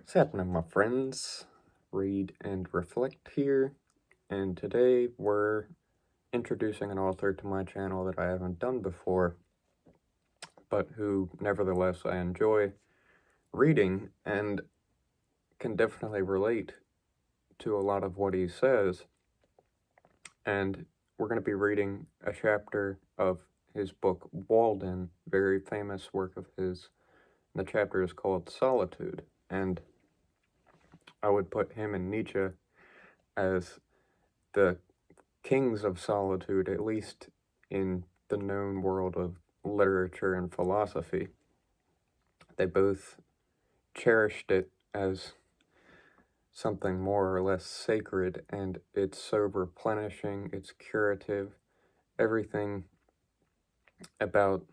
What's happening, my friends? Read and reflect here, and today we're introducing an author to my channel that I haven't done before, but who nevertheless I enjoy reading and can definitely relate to a lot of what he says. And we're going to be reading a chapter of his book Walden, very famous work of his. The chapter is called Solitude, and I would put him and Nietzsche as the kings of solitude, at least in the known world of literature and philosophy. They both cherished it as something more or less sacred, and it's so replenishing, it's curative, everything about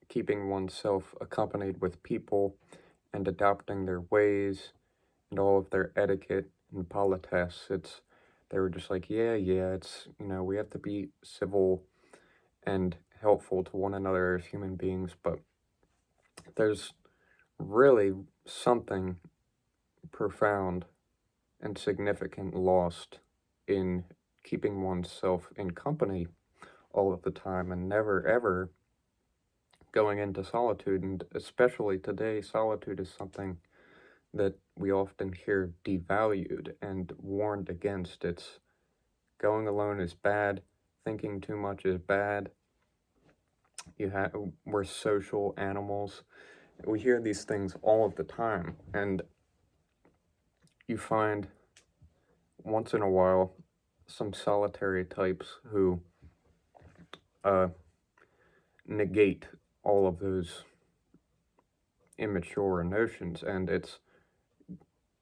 keeping oneself accompanied with people and adopting their ways and all of their etiquette and politesse. They were just like, yeah, it's, we have to be civil and helpful to one another as human beings, but there's really something profound and significant lost in keeping oneself in company all of the time and never ever going into solitude. And especially today, solitude is something that we often hear devalued and warned against. It's going alone is bad, thinking too much is bad. We're social animals. We hear these things all of the time, and you find once in a while some solitary types who negate all of those immature notions, and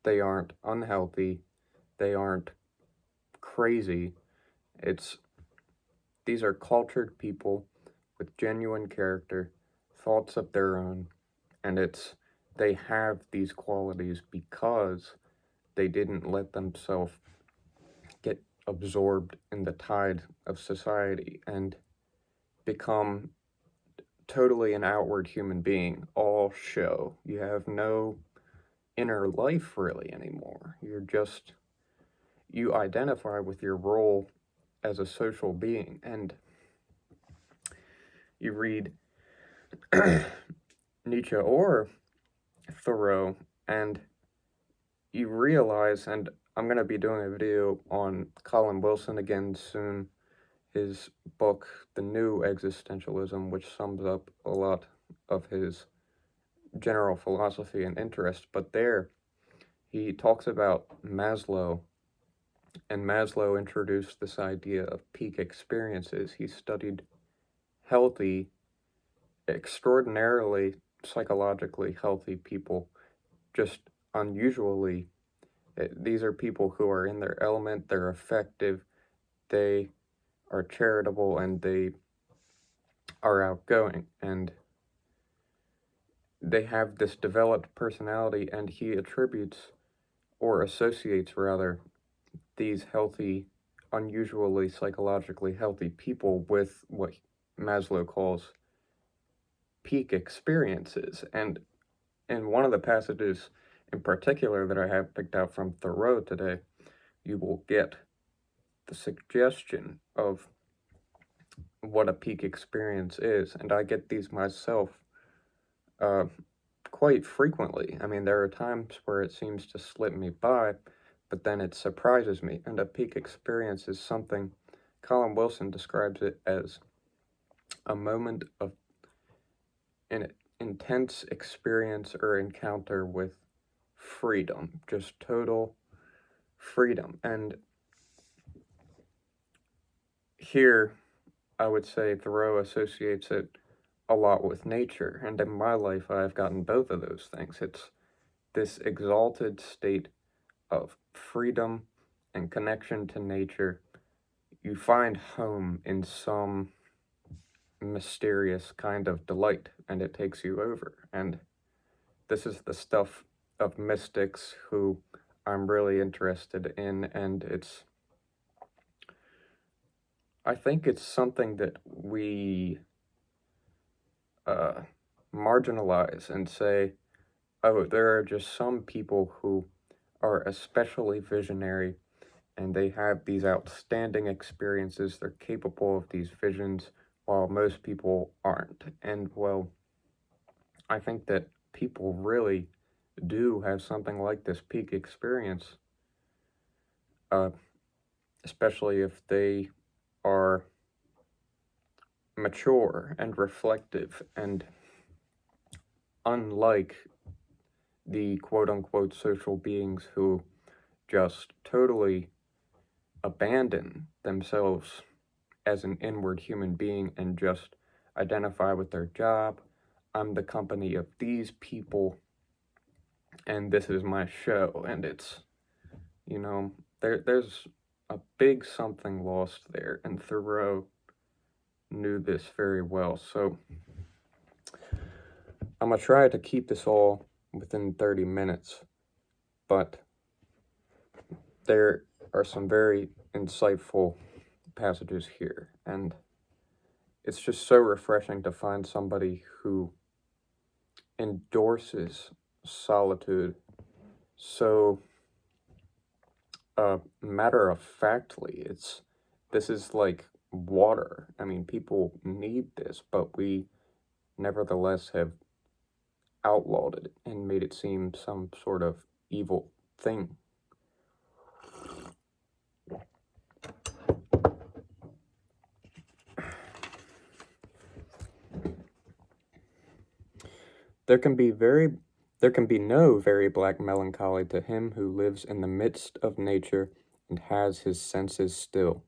they aren't unhealthy, they aren't crazy. These are cultured people with genuine character, thoughts of their own, and they have these qualities because they didn't let themselves get absorbed in the tide of society and become totally an outward human being, all show. You have no inner life really anymore. You identify with your role as a social being, and you read Nietzsche or Thoreau, and you realize, and I'm going to be doing a video on Colin Wilson again soon, his book, The New Existentialism, which sums up a lot of his general philosophy and interest, but there he talks about Maslow, and Maslow introduced this idea of peak experiences. He studied healthy, extraordinarily psychologically healthy people, just unusually. These are people who are in their element, they're effective, they are charitable, and they are outgoing, and they have this developed personality, and he attributes, or associates rather, these healthy, unusually psychologically healthy people with what Maslow calls peak experiences. And in one of the passages in particular that I have picked out from Thoreau today, you will get the suggestion of what a peak experience is, and I get these myself quite frequently. I mean, there are times where it seems to slip me by, but then it surprises me, and a peak experience is something, Colin Wilson describes it as a moment of an intense experience or encounter with freedom, just total freedom. And here, I would say Thoreau associates it a lot with nature, and in my life I've gotten both of those things. It's this exalted state of freedom and connection to nature. You find home in some mysterious kind of delight, and it takes you over. And this is the stuff of mystics who I'm really interested in, and I think it's something that we marginalize and say, oh, there are just some people who are especially visionary and they have these outstanding experiences. They're capable of these visions while most people aren't. And well, I think that people really do have something like this peak experience, uh, especially if they are mature and reflective and unlike the quote unquote social beings who just totally abandon themselves as an inward human being and just identify with their job. I'm the company of these people, and this is my show. And it's, you know, there's a big something lost there, and Thoreau knew this very well. So I'm gonna try to keep this all within 30 minutes, but there are some very insightful passages here, and it's just so refreshing to find somebody who endorses solitude so matter of factly. This is like water. I mean, people need this, but we nevertheless have outlawed it and made it seem some sort of evil thing. There can be no very black melancholy to him who lives in the midst of nature and has his senses still.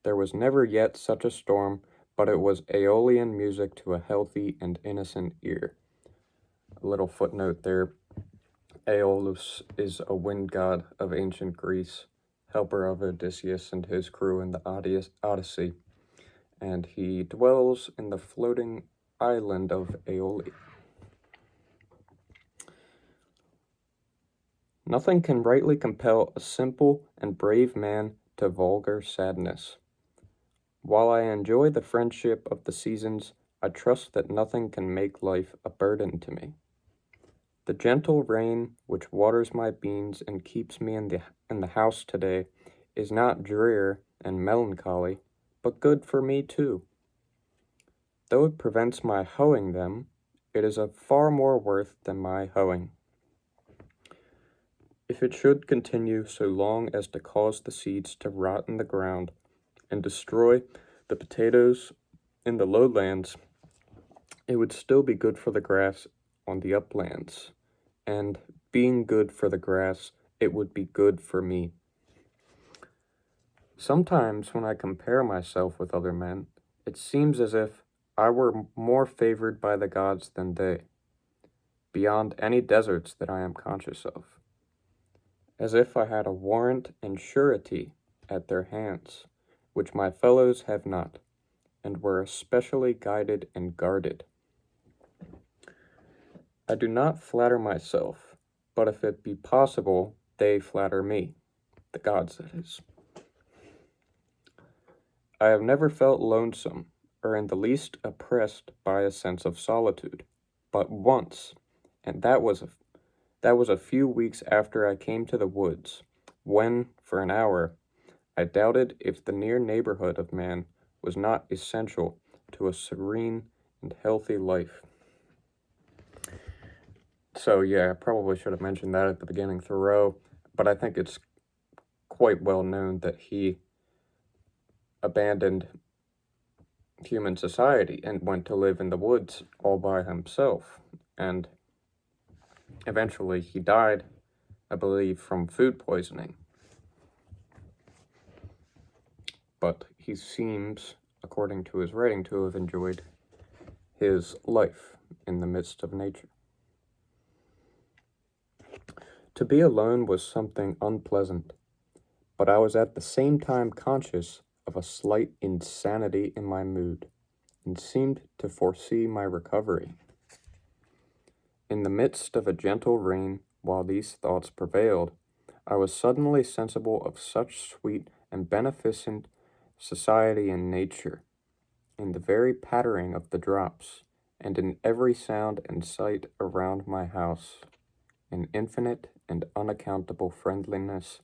There was never yet such a storm, but it was aeolian music to a healthy and innocent ear. A little footnote there. Aeolus is a wind god of ancient Greece, helper of Odysseus and his crew in the Odyssey, and he dwells in the floating island of Aeolia. Nothing can rightly compel a simple and brave man to vulgar sadness. While I enjoy the friendship of the seasons, I trust that nothing can make life a burden to me. The gentle rain which waters my beans and keeps me in the house today is not drear and melancholy, but good for me too. Though it prevents my hoeing them, it is of far more worth than my hoeing. If it should continue so long as to cause the seeds to rot in the ground and destroy the potatoes in the lowlands, it would still be good for the grass on the uplands, and being good for the grass, it would be good for me. Sometimes when I compare myself with other men, it seems as if I were more favored by the gods than they, beyond any deserts that I am conscious of, as if I had a warrant and surety at their hands, which my fellows have not, and were especially guided and guarded. I do not flatter myself, but if it be possible, they flatter me, the gods, that is. I have never felt lonesome, or in the least oppressed by a sense of solitude, but once, and that was a few weeks after I came to the woods, when, for an hour, I doubted if the near neighborhood of man was not essential to a serene and healthy life. So yeah, I probably should have mentioned that at the beginning, Thoreau, but I think it's quite well known that he abandoned human society and went to live in the woods all by himself. And eventually he died, I believe, from food poisoning. But he seems, according to his writing, to have enjoyed his life in the midst of nature. To be alone was something unpleasant, but I was at the same time conscious of a slight insanity in my mood, and seemed to foresee my recovery. In the midst of a gentle rain, while these thoughts prevailed, I was suddenly sensible of such sweet and beneficent society in nature, in the very pattering of the drops, and in every sound and sight around my house, an infinite and unaccountable friendliness,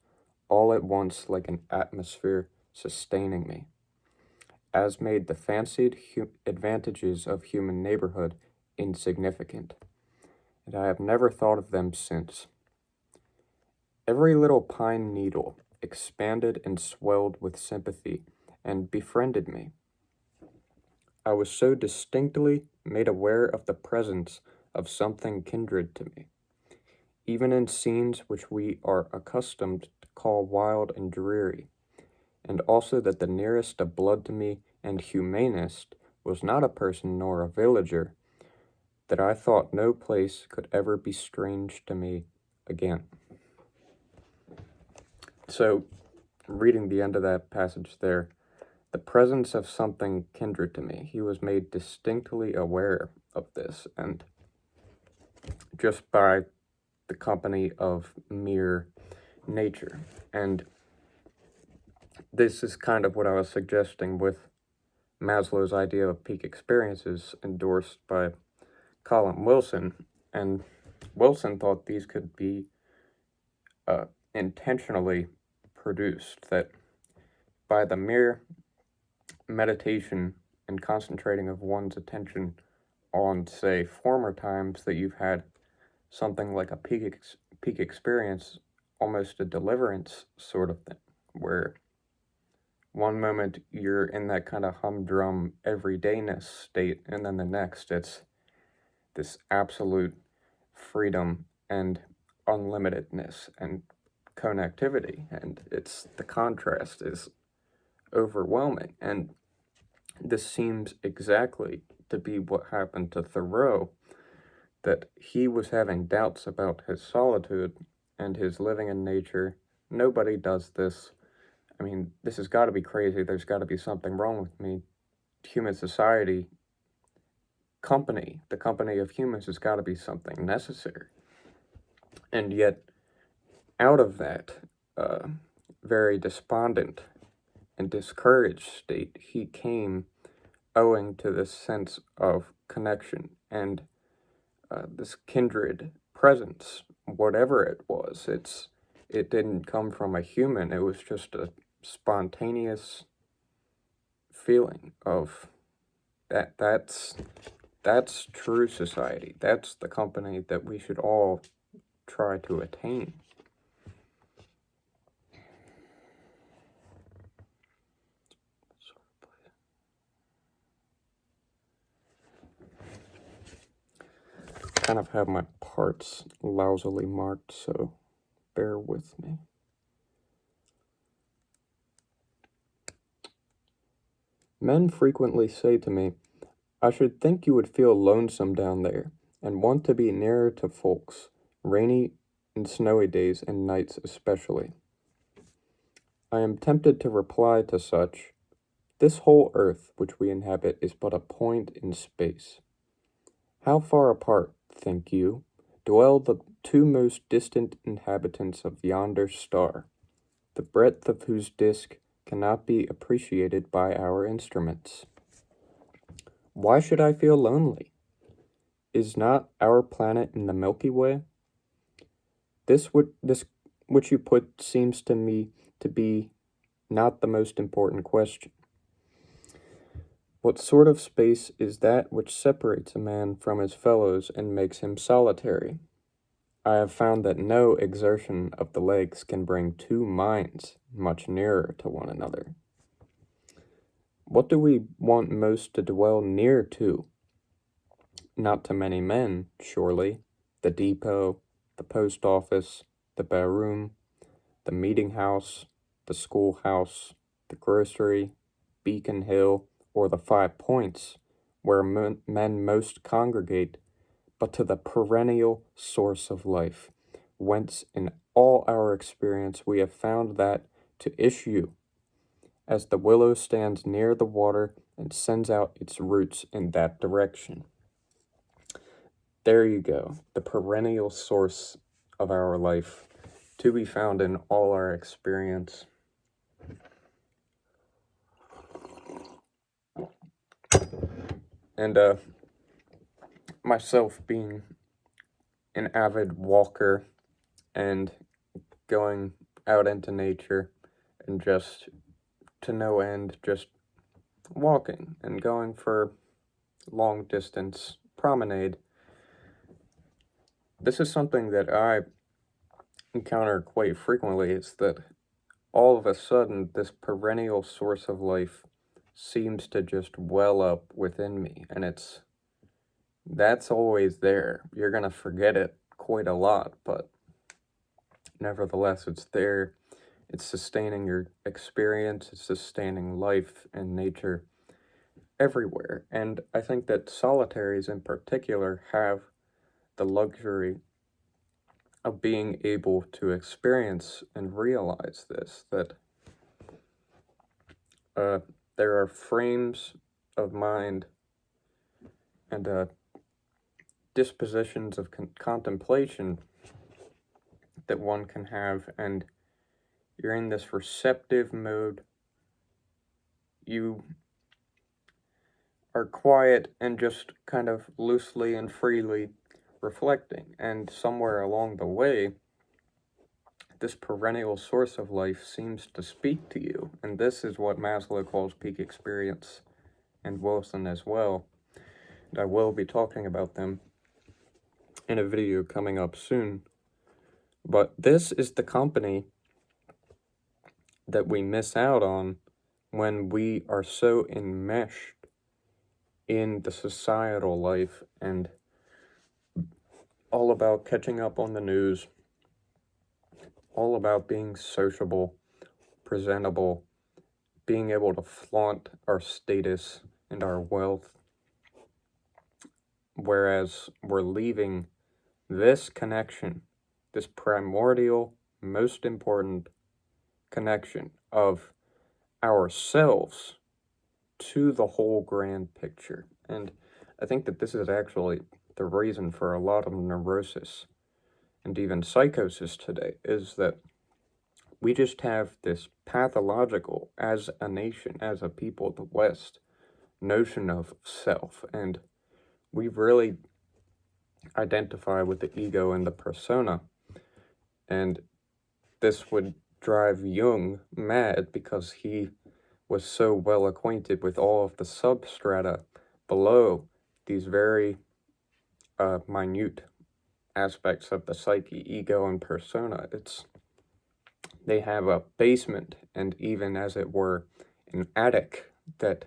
all at once like an atmosphere sustaining me, as made the fancied advantages of human neighborhood insignificant, and I have never thought of them since. Every little pine needle expanded and swelled with sympathy and befriended me. I was so distinctly made aware of the presence of something kindred to me, even in scenes which we are accustomed to call wild and dreary, and also that the nearest of blood to me and humanest was not a person nor a villager, that I thought no place could ever be strange to me again. So, reading the end of that passage there, the presence of something kindred to me, he was made distinctly aware of this, and just by the company of mere nature. And this is kind of what I was suggesting with Maslow's idea of peak experiences, endorsed by Colin Wilson. And Wilson thought these could be intentionally produced, that by the mere meditation and concentrating of one's attention on, say, former times, that you've had something like a peak experience, almost a deliverance sort of thing, where one moment you're in that kind of humdrum everydayness state, and then the next it's this absolute freedom and unlimitedness and connectivity, and it's the contrast is overwhelming. And this seems exactly to be what happened to Thoreau, that he was having doubts about his solitude and his living in nature. Nobody does this. I mean, this has got to be crazy. There's got to be something wrong with me. Human society, the company of humans has got to be something necessary. And yet, out of that very despondent and discouraged state, he came owing to this sense of connection and this kindred presence, whatever it was. It didn't come from a human. It was just a spontaneous feeling of that's true society. That's the company that we should all try to attain. Kind of have my parts lousily marked, so bear with me. Men frequently say to me, I should think you would feel lonesome down there and want to be nearer to folks, rainy and snowy days and nights especially. I am tempted to reply to such, this whole earth which we inhabit is but a point in space. How far apart, think you, dwell the two most distant inhabitants of yonder star, the breadth of whose disk cannot be appreciated by our instruments? Why should I feel lonely? Is not our planet in the Milky Way? This which you put seems to me to be not the most important question. What sort of space is that which separates a man from his fellows and makes him solitary? I have found that no exertion of the legs can bring two minds much nearer to one another. What do we want most to dwell near to? Not to many men, surely. The depot, the post office, the barroom, the meeting house, the schoolhouse, the grocery, Beacon Hill, or the 5 Points, where men most congregate, but to the perennial source of life, whence in all our experience we have found that to issue, as the willow stands near the water and sends out its roots in that direction. There you go, the perennial source of our life, to be found in all our experience. And myself being an avid walker and going out into nature and just to no end, just walking and going for long distance promenade. This is something that I encounter quite frequently, is that all of a sudden this perennial source of life seems to just well up within me, and that's always there. You're gonna forget it quite a lot, but nevertheless it's there. It's sustaining your experience, it's sustaining life and nature everywhere. And I think that solitaries in particular have the luxury of being able to experience and realize this, that there are frames of mind and dispositions of contemplation that one can have, and you're in this receptive mode. You are quiet and just kind of loosely and freely reflecting, and somewhere along the way, this perennial source of life seems to speak to you, and this is what Maslow calls peak experience, and Wilson as well. And I will be talking about them in a video coming up soon. But this is the company that we miss out on when we are so enmeshed in the societal life and all about catching up on the news, all about being sociable, presentable, being able to flaunt our status and our wealth, whereas we're leaving this connection, this primordial, most important connection of ourselves to the whole grand picture. And I think that this is actually the reason for a lot of neurosis and even psychosis today, is that we just have this pathological, as a nation, as a people, the West, notion of self, and we really identify with the ego and the persona. And this would drive Jung mad because he was so well acquainted with all of the substrata below these very minute aspects of the psyche, ego and persona. They have a basement and even, as it were, an attic that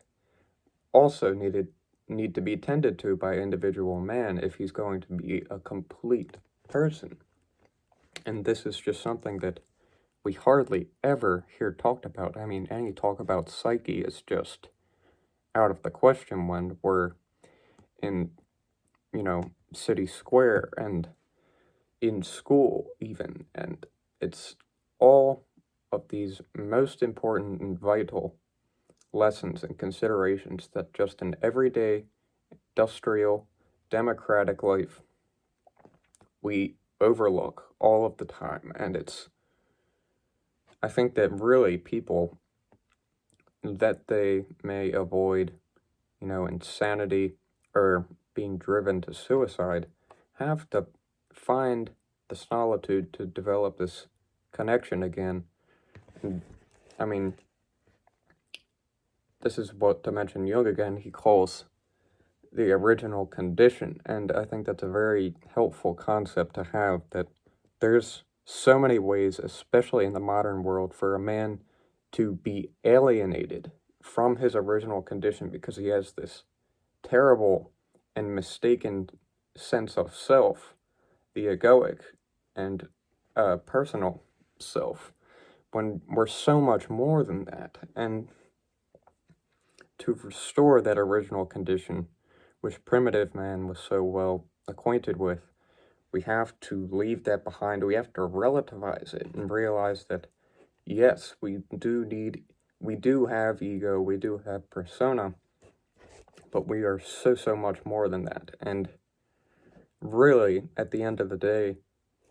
also need to be tended to by individual man if he's going to be a complete person. And this is just something that we hardly ever hear talked about. I mean, any talk about psyche is just out of the question when we're in, city square and in school even. And it's all of these most important and vital lessons and considerations that just in everyday, industrial, democratic life, we overlook all of the time. And I think that really people, that they may avoid, insanity or being driven to suicide, have to find the solitude to develop this connection again. And, I mean, this is what, to mention Jung again, he calls the original condition, and I think that's a very helpful concept to have, that there's so many ways, especially in the modern world, for a man to be alienated from his original condition because he has this terrible and mistaken sense of self, the egoic and personal self, when we're so much more than that. And to restore that original condition, which primitive man was so well acquainted with, we have to leave that behind. We have to relativize it and realize that, yes, we do have ego, we do have persona, but we are so much more than that. And really, at the end of the day,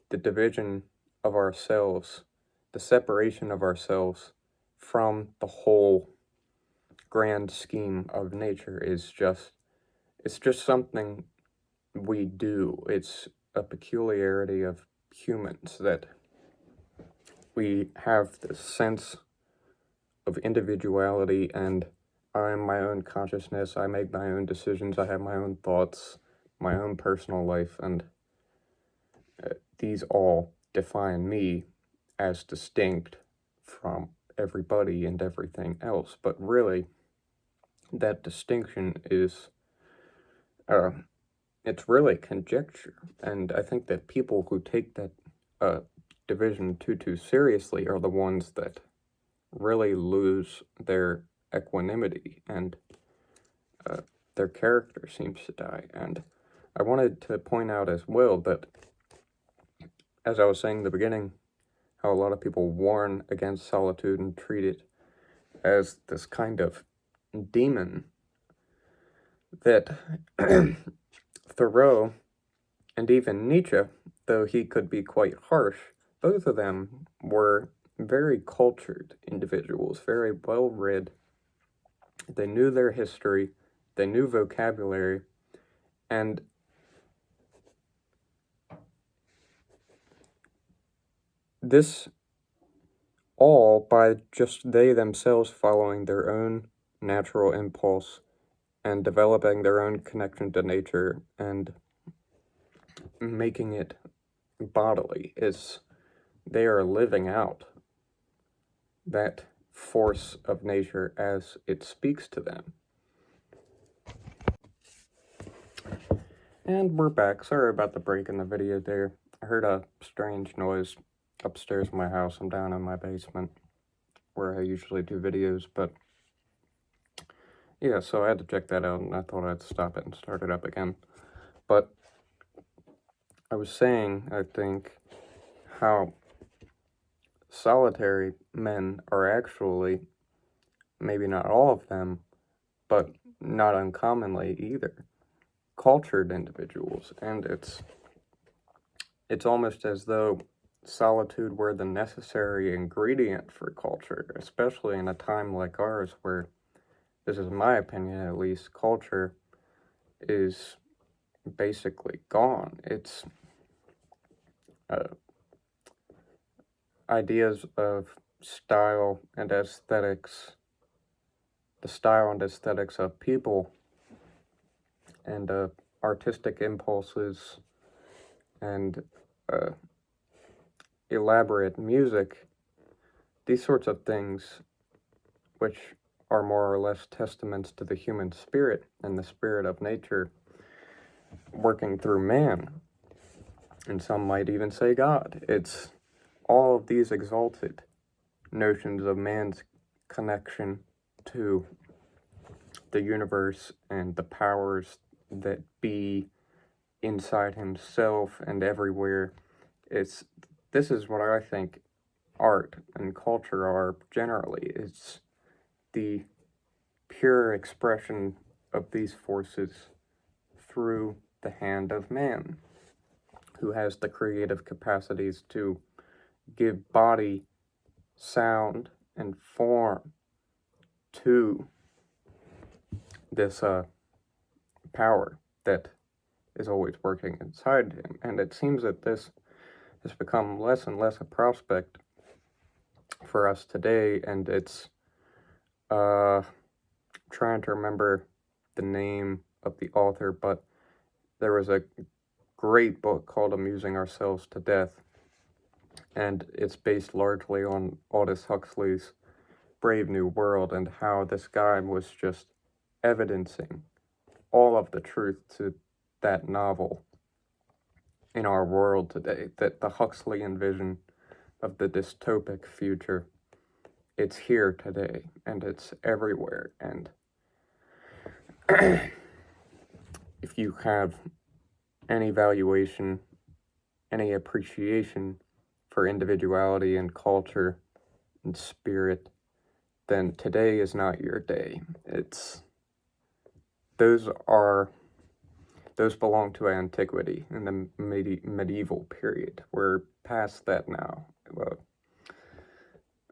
the division of ourselves, the separation of ourselves from the whole grand scheme of nature is just something we do. It's a peculiarity of humans that we have this sense of individuality, and I am my own consciousness, I make my own decisions, I have my own thoughts, my own personal life, and these all define me as distinct from everybody and everything else. But really, that distinction is, it's really conjecture, and I think that people who take that division too seriously are the ones that really lose their equanimity, and their character seems to die. And I wanted to point out as well that, as I was saying in the beginning, how a lot of people warn against solitude and treat it as this kind of demon, that Thoreau and even Nietzsche, though he could be quite harsh, both of them were very cultured individuals, very well-read. They knew their history, they knew vocabulary, and this all by just they themselves following their own natural impulse and developing their own connection to nature and making it bodily. They are living out that force of nature as it speaks to them. And we're back. Sorry about the break in the video there. I heard a strange noise upstairs in my house. I'm down in my basement where I usually do videos, but yeah, so I had to check that out, and I thought I'd stop it and start it up again. But I was saying, I think, how solitary men are actually, maybe not all of them, but not uncommonly either, cultured individuals. And it's almost as though solitude were the necessary ingredient for culture, especially in a time like ours where, this is my opinion at least, culture is basically gone. It's ideas of style and aesthetics, the style and aesthetics of people, and artistic impulses, and elaborate music, these sorts of things, which are more or less testaments to the human spirit and the spirit of nature working through man, and some might even say God. It's all of these exalted notions of man's connection to the universe and the powers that be inside himself and everywhere. This is what I think art and culture are generally. It's the pure expression of these forces through the hand of man, who has the creative capacities to give body, sound, and form to this power that is always working inside him. And it seems that this has become less and less a prospect for us today, and it's trying to remember the name of the author, but there was a great book called Amusing Ourselves to Death, and it's based largely on Aldous Huxley's Brave New World, and how this guy was just evidencing all of the truth to that novel in our world today, that the Huxleyan vision of the dystopic future, it's here today, and it's everywhere. And if you have any valuation, any appreciation for individuality and culture and spirit, then today is not your day. Those belong to antiquity in the medieval period. We're past that now.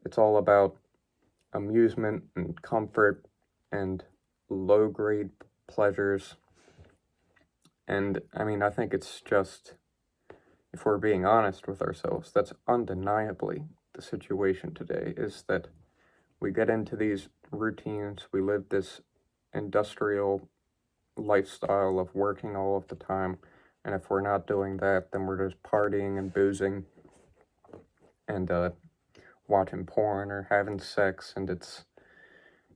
It's all about amusement and comfort and low-grade pleasures And I mean, I think it's just, if we're being honest with ourselves, that's undeniably the situation today, is that we get into these routines, we live this industrial lifestyle of working all of the time, and if we're not doing that, then we're just partying and boozing and watching porn or having sex, and it's,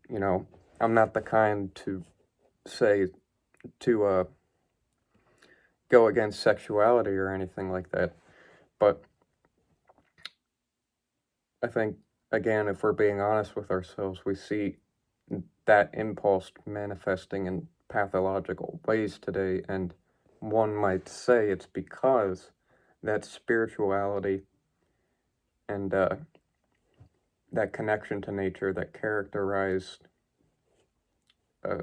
you know, I'm not the kind to say to go against sexuality or anything like that, but I think, again, if we're being honest with ourselves, we see that impulse manifesting in pathological ways today, and one might say it's because that spirituality and that connection to nature that characterized a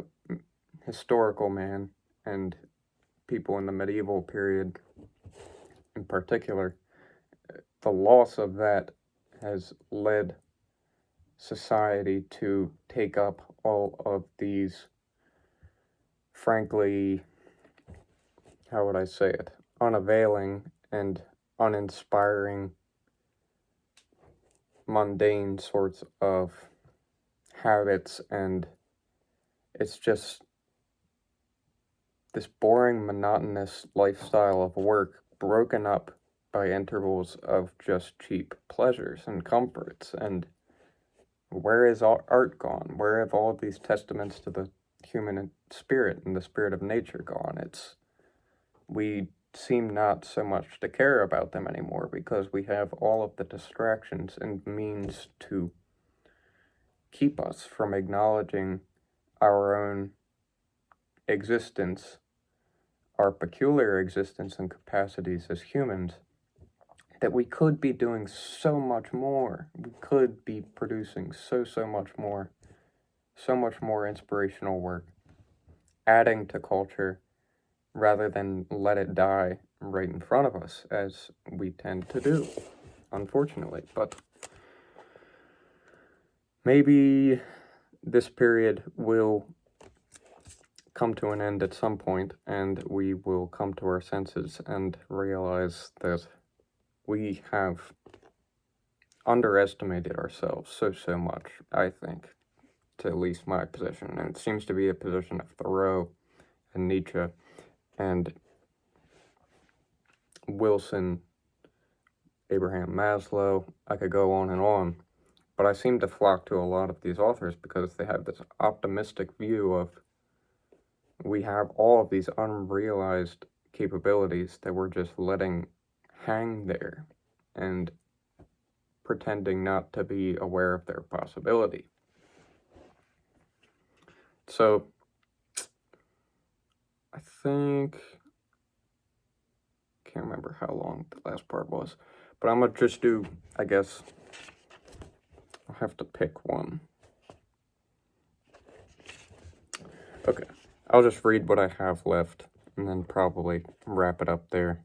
historical man and people in the medieval period in particular, the loss of that has led society to take up all of these, frankly, how would I say it, unavailing and uninspiring, mundane sorts of habits, and it's just this boring, monotonous lifestyle of work broken up by intervals of just cheap pleasures and comforts. And where is art gone? Where have all of these testaments to the human spirit and the spirit of nature gone? We seem not so much to care about them anymore because we have all of the distractions and means to keep us from acknowledging our own existence, our peculiar existence and capacities as humans, that we could be doing so much more. We could be producing so much more inspirational work, adding to culture rather than let it die right in front of us, as we tend to do, unfortunately. But maybe this period will come to an end at some point, and we will come to our senses and realize that we have underestimated ourselves so much, I think, to at least my position. And it seems to be a position of Thoreau and Nietzsche and Wilson, Abraham Maslow. I could go on, but I seem to flock to a lot of these authors because they have this optimistic view of, we have all of these unrealized capabilities that we're just letting hang there and pretending not to be aware of their possibility. So, I think, can't remember how long the last part was, but I'm gonna just do, I guess, I'll have to pick one. Okay, I'll just read what I have left and then probably wrap it up there.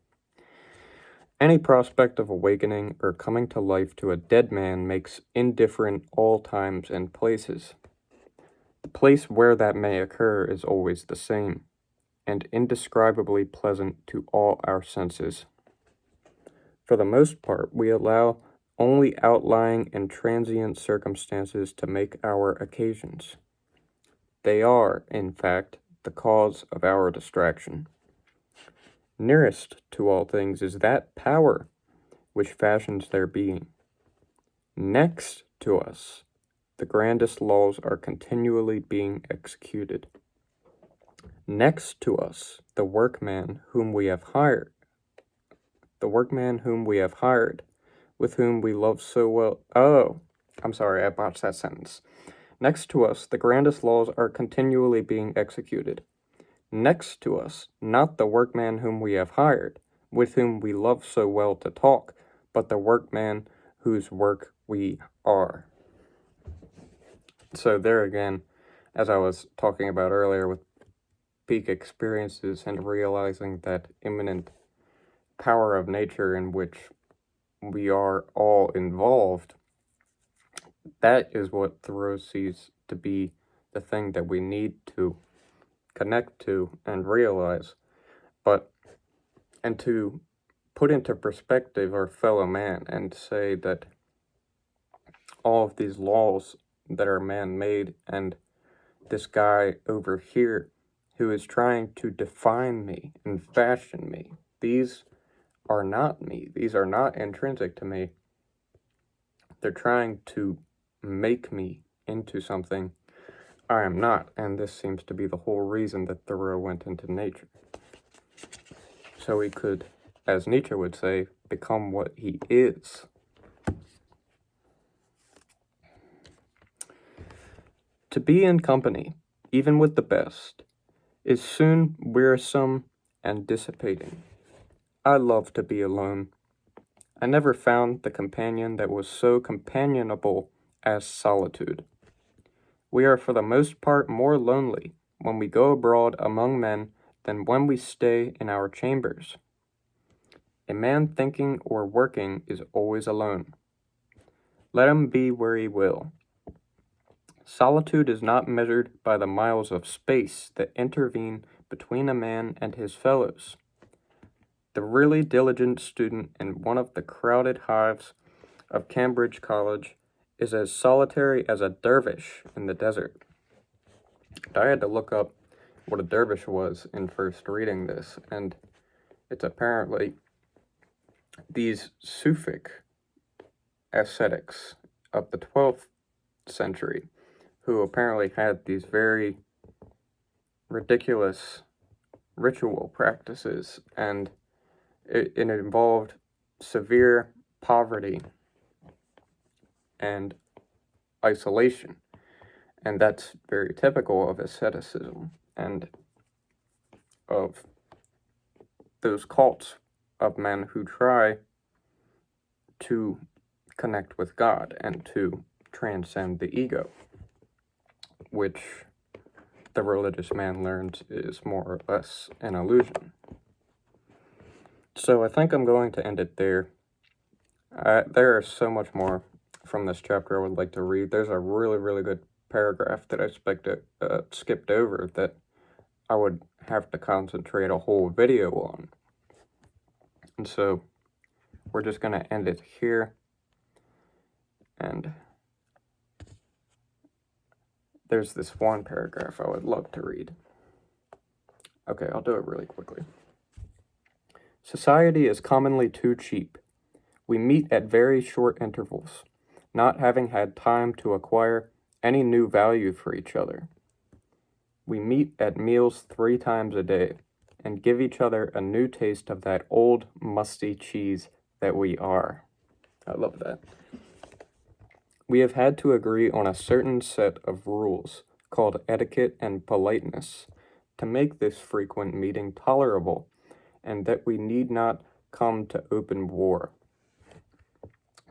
Any prospect of awakening or coming to life to a dead man makes indifferent all times and places. The place where that may occur is always the same, and indescribably pleasant to all our senses. For the most part, we allow only outlying and transient circumstances to make our occasions. They are, in fact, the cause of our distraction. Nearest to all things is that power which fashions their being. Next to us, the grandest laws are continually being executed. Next to us, the workman whom we have hired, with whom we love so well. Oh, I'm sorry, I botched that sentence. Next to us, the grandest laws are continually being executed. Next to us, not the workman whom we have hired, with whom we love so well to talk, but the workman whose work we are. So there again, as I was talking about earlier with peak experiences and realizing that immanent power of nature in which we are all involved, that is what Thoreau sees to be the thing that we need to connect to and realize. and to put into perspective our fellow man and say that all of these laws that are man-made and this guy over here who is trying to define me and fashion me, these are not me. These are not intrinsic to me. They're trying to make me into something I am not, and this seems to be the whole reason that Thoreau went into nature. So he could, as Nietzsche would say, become what he is. To be in company, even with the best, is soon wearisome and dissipating. I love to be alone. I never found the companion that was so companionable as solitude. We are for the most part more lonely when we go abroad among men than when we stay in our chambers. A man thinking or working is always alone. Let him be where he will. Solitude is not measured by the miles of space that intervene between a man and his fellows. The really diligent student in one of the crowded hives of Cambridge College is as solitary as a dervish in the desert. I had to look up what a dervish was in first reading this, and it's apparently these Sufic ascetics of the 12th century who apparently had these very ridiculous ritual practices, and it involved severe poverty and isolation, and that's very typical of asceticism and of those cults of men who try to connect with God and to transcend the ego, which the religious man learns is more or less an illusion. So I think I'm going to end it there. There is so much more from this chapter I would like to read. There's a really, really good paragraph that I skipped over that I would have to concentrate a whole video on. And so we're just going to end it here. And there's this one paragraph I would love to read. Okay, I'll do it really quickly. Society is commonly too cheap. We meet at very short intervals, not having had time to acquire any new value for each other. We meet at meals 3 times a day and give each other a new taste of that old, musty cheese that we are. I love that. We have had to agree on a certain set of rules called etiquette and politeness to make this frequent meeting tolerable, and that we need not come to open war.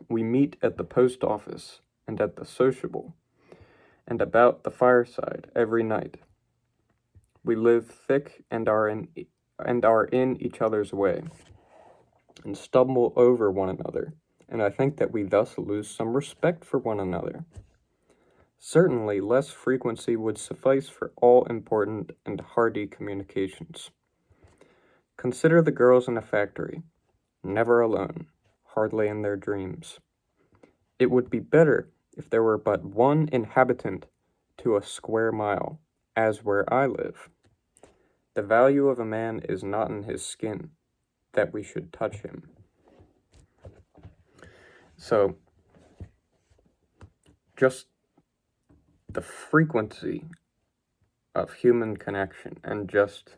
We meet at the post office and at the sociable, and about the fireside every night. We live thick and are in each other's way, and stumble over one another, and I think that we thus lose some respect for one another. Certainly, less frequency would suffice for all important and hearty communications. Consider the girls in a factory, never alone, hardly in their dreams. It would be better if there were but one inhabitant to a square mile, as where I live. The value of a man is not in his skin, that we should touch him. So, just the frequency of human connection, and just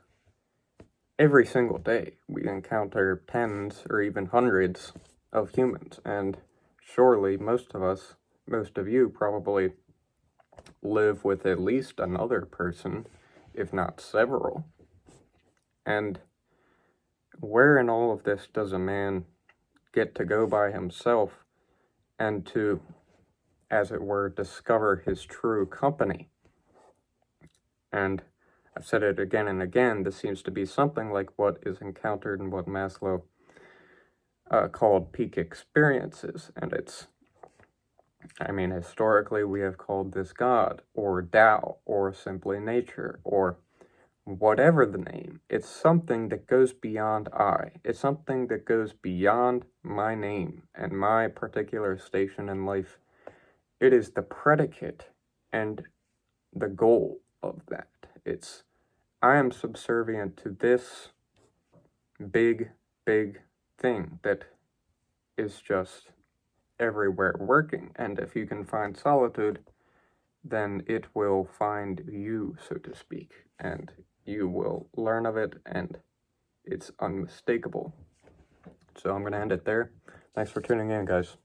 every single day we encounter tens or even hundreds of humans, and surely most of you probably live with at least another person, if not several. And where in all of this does a man get to go by himself and to, as it were, discover his true company? And I've said it again and again, this seems to be something like what is encountered in what Maslow called peak experiences. And historically we have called this God, or Tao, or simply nature, or whatever the name, it's something that goes beyond I. It's something that goes beyond my name and my particular station in life. It is the predicate and the goal of that. It's, I am subservient to this big, big thing that is just everywhere working. And if you can find solitude, then it will find you, so to speak, and you will learn of it, and it's unmistakable. So I'm going to end it there. Thanks for tuning in, guys.